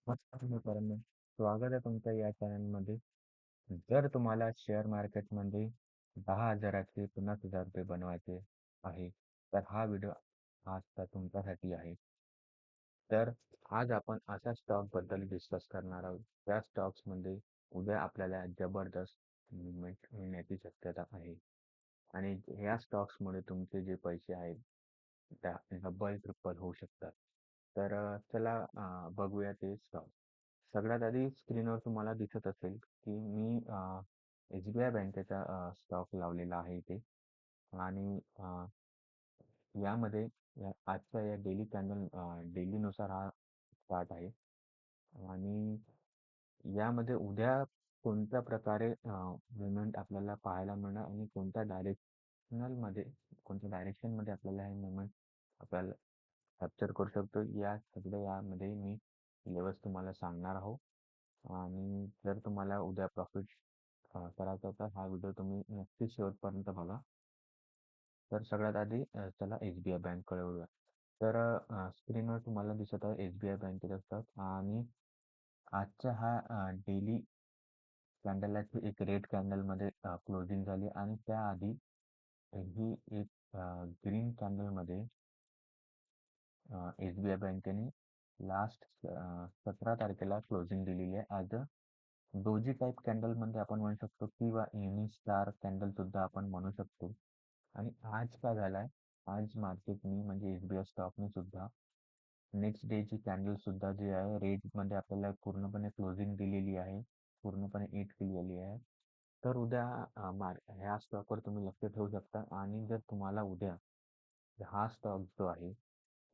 नमस्कार मित्रांनो, स्वागत आहे तुमचं या चॅनलमध्ये. जर तुम्हाला शेअर मार्केटमध्ये 10,000चे 50,000 रुपये बनवायचे आहे, तर हा व्हिडिओ आजचा तुमच्यासाठी आहे. तर आज आपण अशा स्टॉकबद्दल डिस्कस करणार आहोत. त्या स्टॉक्समध्ये उद्या आपल्याला जबरदस्त मूव्हमेंट मिळण्याची शक्यता आहे आणि ह्या स्टॉक्समुळे तुमचे जे पैसे आहेत, त्या डबल, ट्रिपल होऊ शकतात. तर चला बघूया ते स्टॉक. सगळ्यात आधी स्क्रीनवर तुम्हाला दिसत असेल की मी SBI बँकेचा स्टॉक लावलेला आहे इथे आणि यामध्ये आजच्या या डेलीनुसार हा चार्ट आहे आणि यामध्ये उद्या कोणत्या प्रकारे मुवमेंट आपल्याला पाहायला मिळणार आणि कोणत्या डायरेक्शनमध्ये आपल्याला हे मुवमेंट आपल्याला कॅप्चर करू शकतो, या सगळ्या यामध्ये मी लेवल्स तुम्हाला सांगणार आहोत. आणि जर तुम्हाला उद्या प्रॉफिट करायचा तर हा व्हिडिओ तुम्ही नक्कीच शेवटपर्यंत बघा. तर सगळ्यात आधी चला SBI बँककडे वळूया. तर स्क्रीनवर तुम्हाला दिसत आहे SBI बँकेचा स्टॉक आणि आजचा हा डेली कॅन्डलची एक रेड कॅन्डलमध्ये क्लोजिंग झाली आणि त्याआधी ही एक ग्रीन कॅन्डलमध्ये SBI बँकेने लास्ट 17 तारखेला क्लोजिंग दिलेली आहे. ॲज अ डोजी टाईप कॅन्डलमध्ये आपण म्हणू शकतो किंवा इव्हनिंग स्टार कॅन्डल सुद्धा आपण म्हणू शकतो. आणि आज काय झालाय, आज मार्केटनी म्हणजे SBI स्टॉकने सुद्धा नेक्स्ट डेची कॅन्डल सुद्धा जी आहे रेडमध्ये आपल्याला पूर्णपणे क्लोजिंग दिलेली आहे, पूर्णपणे हिट केलेली आहे. तर उद्या ह्या स्टॉकवर तुम्ही लक्ष ठेवू शकता आणि जर तुम्हाला उद्या हा स्टॉक जो आहे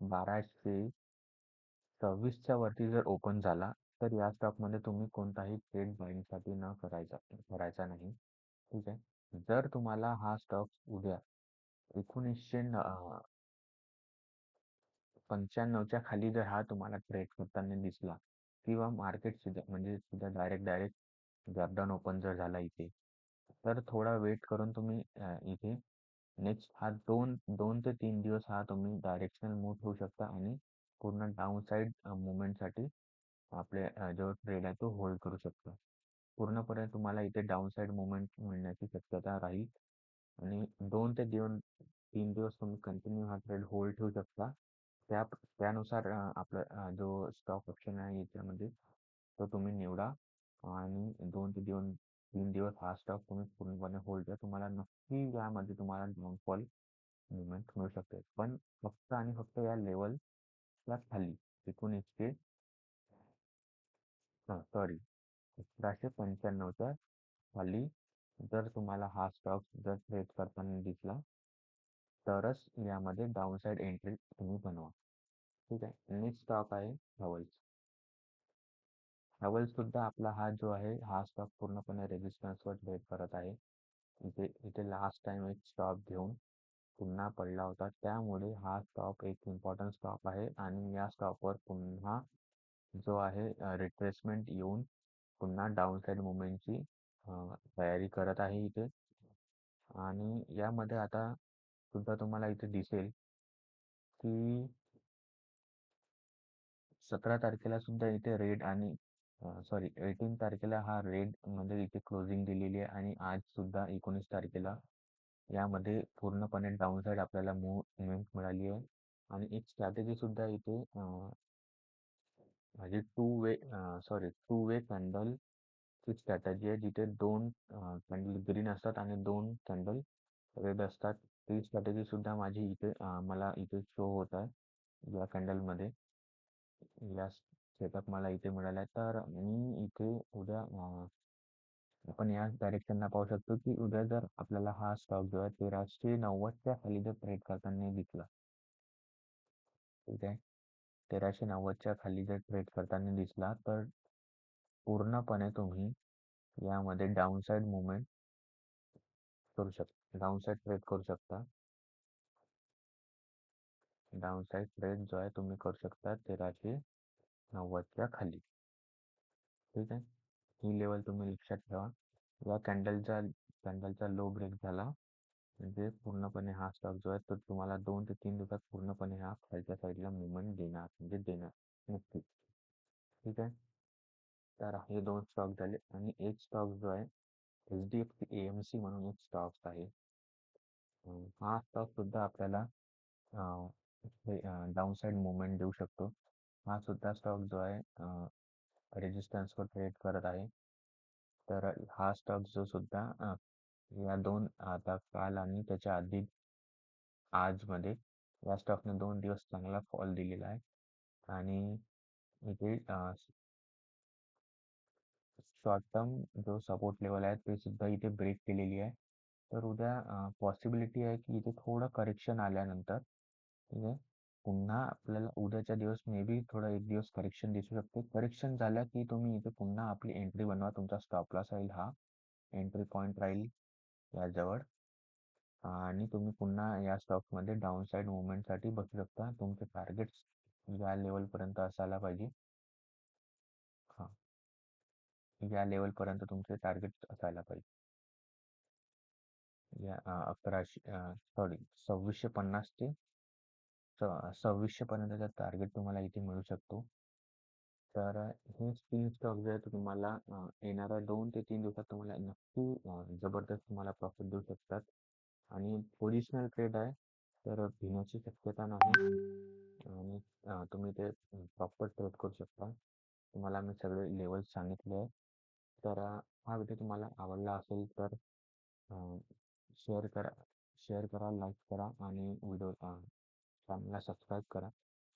1226च्या वरती जर ओपन झाला तर या स्टॉकमध्ये तुम्ही कोणताही ट्रेड बाईंगसाठी न करायचा नाही. ठीक आहे. जर तुम्हाला हा स्टॉक उद्या 1995च्या खाली जर हा तुम्हाला ट्रेड करताना दिसला किंवा मार्केट सुद्धा डायरेक्ट गॅप ओपन जर झाला इथे, तर थोडा वेट करून तुम्ही इथे नेक्स्ट हा 2 ते 3 दिवस हा तुम्ही डायरेक्शनल मूव्ह ठेवू शकता आणि पूर्ण डाऊन साईड मुवमेंटसाठी आपले जो ट्रेड आहे तो होल्ड करू शकता. पूर्णपणे तुम्हाला इथे डाऊन साईड मुवमेंट मिळण्याची शक्यता राहील आणि 2 ते 3 दिवस तुम्ही कंटिन्यू हा ट्रेड होल्ड ठेवू शकता. त्यानुसार आपला जो स्टॉक ऑप्शन आहे याच्यामध्ये तो तुम्ही निवडा आणि 2 ते 3 दिवस हा स्टॉक तुम्ही पूर्णपणे होल्ड करा. तुम्हाला नक्की यामध्ये तुम्हाला डाऊनफॉल मुवमेंट मिळू शकते. पण फक्त आणि फक्त या लेवलच्या खाली 1900 सॉरी 1195च्या खाली जर तुम्हाला हा स्टॉक जर ट्रेड करताना दिसला तरच यामध्ये डाऊनसाइड एंट्री तुम्ही बनवा. ठीक आहे. नेक्स्ट स्टॉक आहे हॅवल्स. हॅवल्स सुद्धा आपला हा जो आहे हा स्टॉक पूर्णपणे रेजिस्टन्सवर ट्रेड करत आहे. इथे इथे लास्ट टाइम एक स्टॉप घेऊन पुन्हा पडला होता, त्यामुळे हा स्टॉक एक इम्पॉर्टंट स्टॉक आहे आणि या स्टॉकवर पुन्हा जो आहे रिट्रेसमेंट येऊन पुन्हा डाऊनसाइड मुवमेंटची तयारी करत आहे इथे. आणि यामध्ये आता सुद्धा तुम्हाला इथे दिसेल की 17 तारखेला सुद्धा इथे रेड आणि 18 तारखेला हा रेड मध्ये इथे क्लोजिंग दिलेली आहे आणि आज सुद्धा 19 तारखेला यामध्ये पूर्णपणे डाऊनसाइड आपल्याला मुवमेंट मिळाली आहे. आणि एक स्ट्रॅटेजी सुद्धा इथे म्हणजे टू वे कॅन्डल ची स्ट्रॅटेजी आहे, जिथे 2 कॅन्डल ग्रीन असतात आणि 2 कॅन्डल रेड असतात. ती स्ट्रॅटेजी सुद्धा माझी इथे मला इथे शो होत आहे या कॅन्डलमध्ये. या सेटअप मला इथे मिळाला आहे. तर मी इथे उद्या आपण या डायरेक्शनला पाहू शकतो की उद्या जर आपल्याला हा स्टॉक जो आहे 1390च्या खाली जर ट्रेड करताना दिसला, ठीक आहे, 1390च्या खाली जर ट्रेड करताना दिसला तर पूर्णपणे तुम्ही यामध्ये डाऊनसाइड मुवमेंट करू शकता, डाऊनसाइड ट्रेड करू शकता. डाऊनसाइड ट्रेड जो आहे तुम्ही करू शकता 1390च्या खाली. ठीक आहे. ही लेवल तुम्ही लक्षात ठेवा. या कॅन्डलचा लो ब्रेक झाला म्हणजे पूर्णपणे हा स्टॉक जो आहे तो तुम्हाला 2 ते 3 दिवसात पूर्णपणे हा खालच्या साईडला मुवमेंट देणार म्हणजे देणार नक्कीच. ठीक आहे. तर हे 2 स्टॉक झाले आणि एक स्टॉक जो आहे HDFC AMC म्हणून एक स्टॉक्स आहे. हा स्टॉक सुद्धा आपल्याला डाउनसाइड मुवमेंट देऊ शकतो. हा सुद्धा स्टॉक जो आहे रेजिस्टन्सवर ट्रेड करत आहे. तर हा स्टॉक जो सुद्धा या 2 आता काल आणि त्याच्या आधी आजमध्ये या स्टॉकने 2 दिवस चांगला फॉल दिलेला आहे आणि इथे शॉर्ट टर्म जो सपोर्ट लेवल आहे ते सुद्धा इथे ब्रेक केलेली आहे. तर उद्या पॉसिबिलिटी आहे की इथे थोडं करेक्शन आल्यानंतर ठीक आहे, पुन्हा आपल्याला उद्याच्या दिवस मे बी थोडं एक दिवस करेक्शन दिसू शकते. करेक्शन झालं की तुम्ही इथे पुन्हा आपली एंट्री बनवा. तुमचा स्टॉप लॉस राहील हा. एंट्री पॉईंट राहील याजवळ आणि तुम्ही पुन्हा या स्टॉक्समध्ये डाउनसाइड मुवमेंटसाठी बसू शकता. तुमचे टार्गेट्स या लेवलपर्यंत असायला पाहिजे. हां, या लेवलपर्यंत तुमचे टार्गेट्स असायला पाहिजे. या 2650 ते 2600 पर्यंतचा टार्गेट तुम्हाला इथे मिळू शकतो. तर हे 3 स्टॉक जे आहेत तुम्हाला येणाऱ्या 2 ते 3 दिवसात तुम्हाला नक्की जबरदस्त तुम्हाला प्रॉफिट देऊ शकतात आणि पोझिशनल ट्रेड आहे. तर भिण्याची शक्यता नाही आणि तुम्ही ते प्रॉपर ट्रेड करू शकता. तुम्हाला मी सगळे लेवल्स सांगितले आहे. तर हा व्हिडिओ तुम्हाला आवडला असेल तर शेअर करा लाईक करा आणि व्हिडिओ चॅनलला सबस्क्राईब करा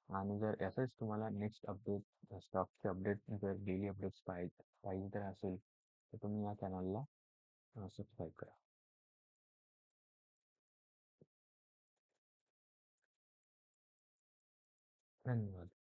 आणि जर असंच तुम्हाला नेक्स्ट अपडेट स्टॉकचे अपडेट जर डेली अपडेट्स पाहिजे तर असेल तर तुम्ही या चॅनलला सबस्क्राईब करा. धन्यवाद.